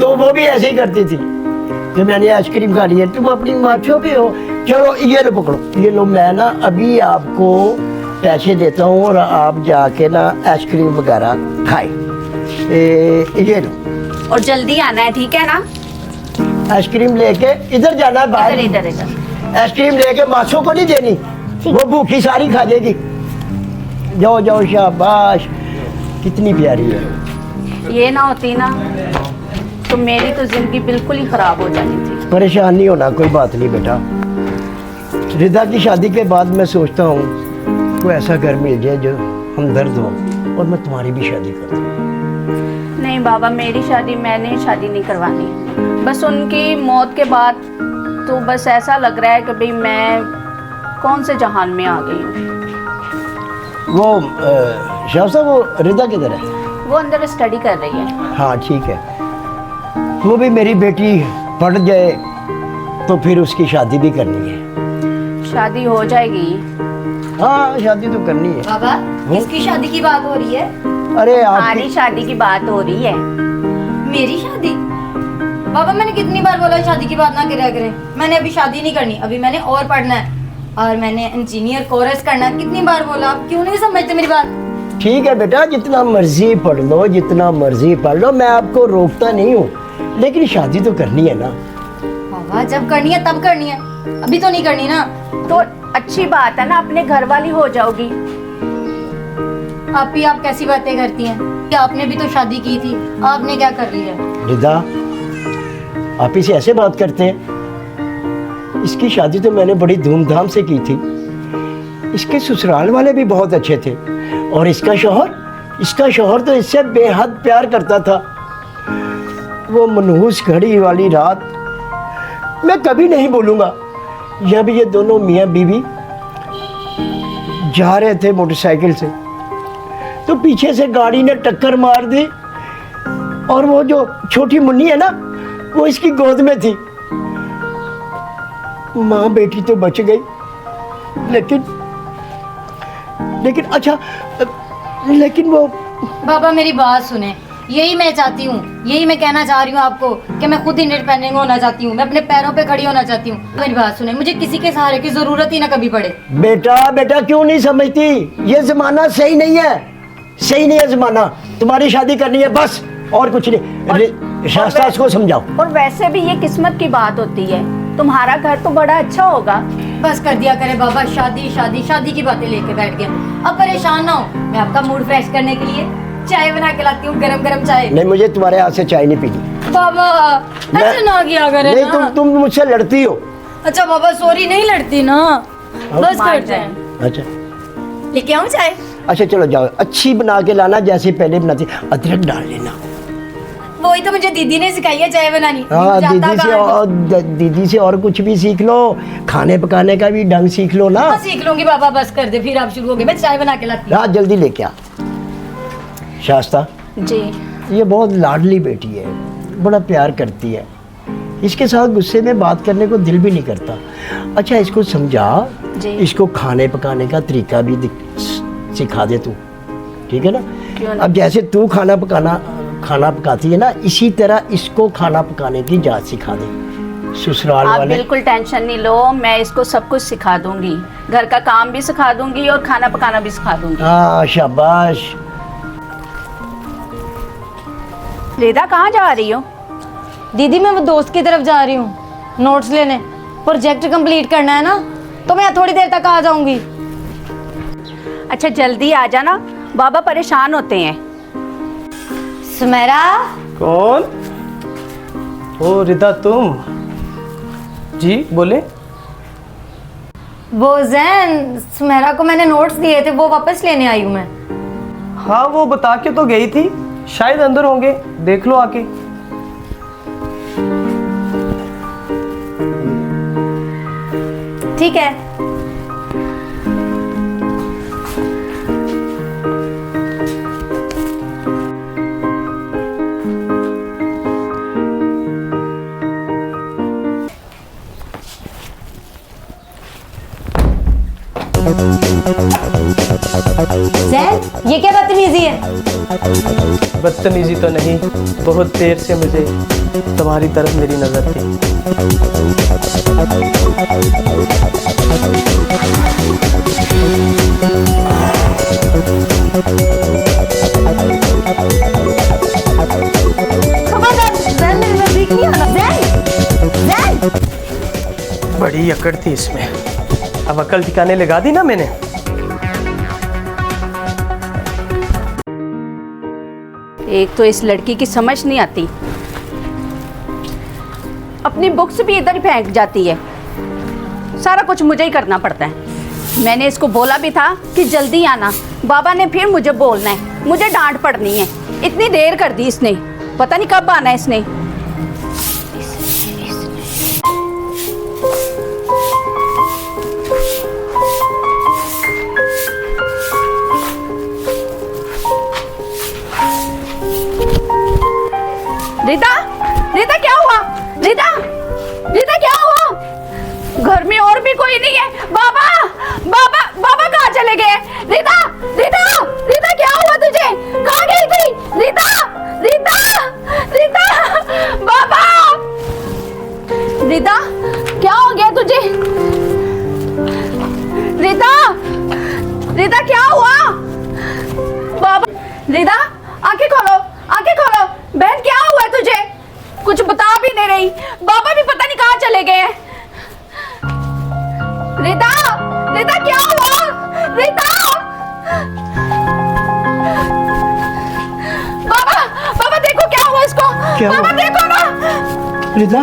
तो वो भी ऐसे ही करती थी कि मैंने आइसक्रीम खा ली है, तुम अपनी माचो पे हो, चलो ये लो पकड़ो, ये लो, मैं ना अभी आपको पैसे देता हूँ और आप जाके ना आइसक्रीम वगैरह खाए। ये लो, और जल्दी आना है, ठीक है ना? आइसक्रीम लेके इधर जाना है बाहर। इधर इधर इधर। आइसक्रीम लेके मासों को नहीं देनी, वो भूखी सारी खा जाएगी। जाओ जाओ, शाबाश, कितनी प्यारी है। ये ना होती ना तो मेरी तो जिंदगी बिल्कुल ही खराब हो जानी थी। परेशान नहीं होना, कोई बात नहीं बेटा। रिदा की शादी के बाद मैं सोचता हूँ कोई ऐसा घर मिल जाए जो हमदर्द हो और मैं तुम्हारी भी शादी कर दूँ। नहीं बाबा, मेरी शादी मैंने शादी नहीं करवानी। बस उनकी मौत के बाद तो बस ऐसा लग रहा है कि भाई मैं कौन से जहान में आ गई हूँ। वो शाह साहब, वो रिदा किधर है? वो अंदर स्टडी कर रही है। हाँ ठीक है, वो भी मेरी बेटी पढ़ जाए तो फिर उसकी शादी भी करनी है। शादी हो जाएगी। हाँ शादी तो करनी है। बाबा, किसकी शादी की बात हो रही है? अरे हमारी आप शादी की बात हो रही है। मेरी शादी? बाबा, मैंने कितनी बार बोला शादी की बात ना करा करें। मैंने अभी शादी नहीं करनी, अभी मैंने और पढ़ना है और मैंने इंजीनियर कोर्स करना है। कितनी बार बोला, आप क्यों नहीं समझते मेरी बात? ठीक है बेटा, जितना मर्जी पढ़ लो, जितना मर्जी पढ़ लो, मैं आपको रोकता नहीं हूँ, लेकिन शादी तो करनी है ना। बाबा, जब करनी है तब करनी है, अभी तो नहीं करनी ना। तो अच्छी बात है ना, अपने घर वाली हो जाओगी। आप कैसी बातें करती हैं कि आपने भी तो शादी की थी, आपने क्या कर लिया? रिदा, आप इसे ऐसे बात करते हैं? इसकी शादी तो मैंने बड़ी धूमधाम से की थी। इसके ससुराल वाले भी बहुत अच्छे थे और इसका शौहर तो इससे बेहद प्यार करता था। वो मनहूस घड़ी वाली रात मैं कभी नहीं भूलूंगा, जब ये दोनों मियाँ बीवी जा रहे थे मोटरसाइकिल से, तो पीछे से गाड़ी ने टक्कर मार दी और वो जो छोटी मुन्नी है ना, वो इसकी गोद में थी। माँ बेटी तो बच गई, लेकिन वो बाबा, मेरी बात सुने, यही मैं चाहती हूँ, यही मैं कहना चाह रही हूँ आपको कि मैं खुद इंडिपेंडेंट होना चाहती हूँ, मैं अपने पैरों पे खड़ी होना चाहती हूँ। मेरी बात सुने, मुझे किसी के सहारे की जरूरत ही ना कभी पड़े। बेटा क्यों नहीं समझती? ये जमाना सही नहीं है जमाना। तुम्हारी शादी करनी है बस, और कुछ नहीं। शास्त्रा को समझाओ। और वैसे भी ये किस्मत की बात होती है, तुम्हारा घर तो बड़ा अच्छा होगा। बस कर दिया करे बाबा, शादी शादी शादी की बातें लेके बैठ गया। अब परेशान ना हो, मैं आपका मूड फ्रेश करने के लिए चाय बना के लाती हूँ, गरम गरम चाय। नहीं, मुझे तुम्हारे हाथ से चाय नहीं पीनी। बाबा, ऐसे ना किया करे नहीं, ना। तुम मुझसे लड़ती हो। अच्छा बाबा, सॉरी, नहीं लड़ती ना, बस कर जाए। अच्छा लेके आऊँ चाय? अच्छा चलो जाओ, अच्छी बना के लाना जैसे पहले बनाती। अदरक डाल लेना। वही तो मुझे दीदी ने सिखाई है चाय बनानी। हाँ, जाता दीदी से और कुछ भी सीख लो, खाने पकाने का भी ढंग सीख लो ना। हाँ, सीख लूंगी बाबा, बस कर दे, फिर आप शुरू हो गए। मैं चाय बना के लाती हूँ। हाँ जल्दी लेके आ। शास्ता जी। ये बहुत लाडली बेटी है, बड़ा प्यार करती है। इसके साथ गुस्से में बात करने को दिल भी नहीं करता। अच्छा, इसको समझा, जी। इसको खाने पकाने का तरीका भी सिखा दे तू, ठीक है ना? क्यों नहीं? अब जैसे तू खाना पकाती है ना, इसी तरह इसको खाना पकाने की जाच सिखा दे। ससुराल आप वाले बिल्कुल टेंशन नहीं लो, मैं इसको सब कुछ सिखा दूंगी, घर का काम भी सिखा दूंगी और खाना पकाना भी सिखा दूंगी। हाँ शाबाश। रिदा, कहाँ जा रही हो? दीदी, मैं वो दोस्त की तरफ जा रही हूँ नोट्स लेने, प्रोजेक्ट कंप्लीट करना है ना, तो मैं थोड़ी देर तक आ जाऊंगी। अच्छा जल्दी आ जाना, बाबा परेशान होते हैं। सुमेरा, कौन? ओ रिदा, तुम? जी बोले। वो जैन, सुमेरा को मैंने नोट्स दिए थे, वो वापस लेने आई हूँ मैं। हाँ, वो बता के तो गई थी, शायद अंदर होंगे, देख लो आके। ठीक है। जैन, ये क्या बदतमीजी है? बदतमीजी तो नहीं, बहुत देर से मुझे तुम्हारी तरफ मेरी नज़र थी। खबरदार, जैन मेरे नजदीक नहीं आना। जैन, जैन। बड़ी अकड़ थी इसमें, अब अकल ठिकाने लगा दी ना मैंने। एक तो इस लड़की की समझ नहीं आती, अपनी बुक्स भी इधर ही फेंक जाती है, सारा कुछ मुझे ही करना पड़ता है। मैंने इसको बोला भी था कि जल्दी आना, बाबा ने फिर मुझे बोलना है, मुझे डांट पड़नी है। इतनी देर कर दी इसने, पता नहीं कब आना है इसने। रीता, रीता क्या हुआ? रीता, रीता क्या हुआ? घर में और भी कोई नहीं है। बाबा, बाबा, बाबा कहाँ चले गए? रीता, रीता, रीता क्या हुआ तुझे? कहाँ गई थी? रीता, रीता, रीता, बाबा, रीता क्या हो गया तुझे? रीता, रीता क्या हुआ? बाबा, रीता आंखें खोलो, आंखें खोलो। बहन क्या हुआ है तुझे? कुछ बता भी नहीं रही। बाबा भी पता नहीं कहाँ चले गए। रीता, रीता क्या हुआ? रीता, बाबा, बाबा देखो क्या हुआ इसको। क्या बाबा हुआ? देखो ना। रिदा,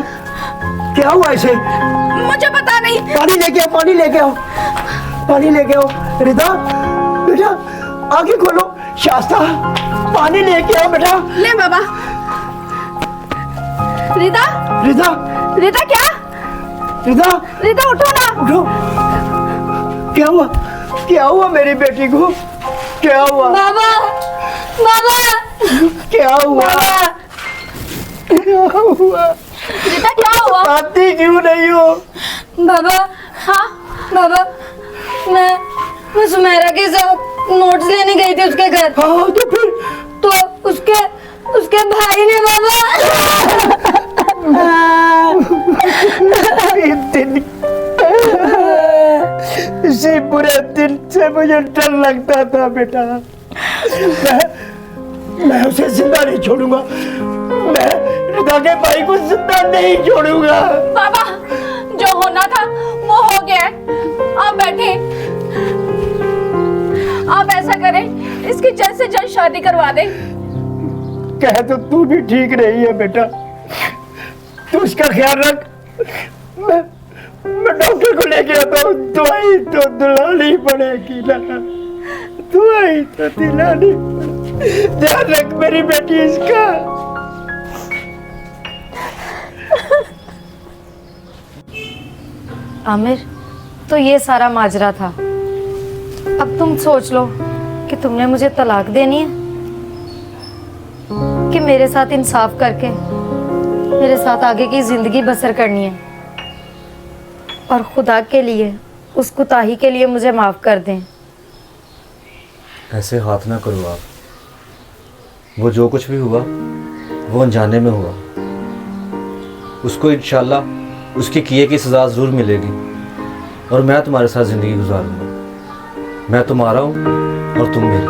क्या हुआ इसे? मुझे पता नहीं। पानी लेके आओ, पानी लेके आओ, पानी लेके आओ। रिदा, बेटा आंखें खोलो। शास्ता, पानी लेके आओ बेटा। ले बाबा। रीता, रिदा, रीता क्या? रिदा रीता उठो ना। उठो। क्या हुआ? क्या हुआ मेरी बेटी को? क्या हुआ? बाबा, बाबा, क्या हुआ? क्या हुआ? रीता क्या हुआ? आती क्यों नहीं हो? बाबा, हाँ बाबा, मैं सुमेरा के साथ नोट्स लेने गई थी उसके घर। हाँ तो फिर? तो उसके भाई ने बाबा इस दिन, इसी बुरे दिन से मुझे डर लगता था बेटा। मैं उसे जिंदा नहीं छोड़ूंगा। मैं रिदा के भाई को जिंदा नहीं छोड़ूंगा। बाबा, जो होना था वो हो गया है। आप बैठे, आप ऐसा करें, इसकी जल्द से जल्द शादी करवा दें। कह तो तू भी ठीक रही है बेटा, तू उसका ख्याल रख। मैं डॉक्टर को लेके आता हूँ। दवाई तो दिलानी पड़ेगी ना, दवाई तो दिलानी पड़ेगी। ध्यान रख मेरी बेटी इसका। आमिर, तो ये सारा माजरा था। अब तुम सोच लो कि तुमने मुझे तलाक देनी है कि मेरे साथ इंसाफ करके मेरे साथ आगे की जिंदगी बसर करनी है, और खुदा के लिए उस कुताही के लिए मुझे माफ कर दें। ऐसे हाथ ना करो आप। वो जो कुछ भी हुआ वो अनजाने में हुआ। उसको इंशाल्लाह उसके किए की सज़ा ज़रूर मिलेगी, और मैं तुम्हारे साथ ज़िंदगी गुजारूंगा। मैं तुम्हारा हूँ और तुम मेरी।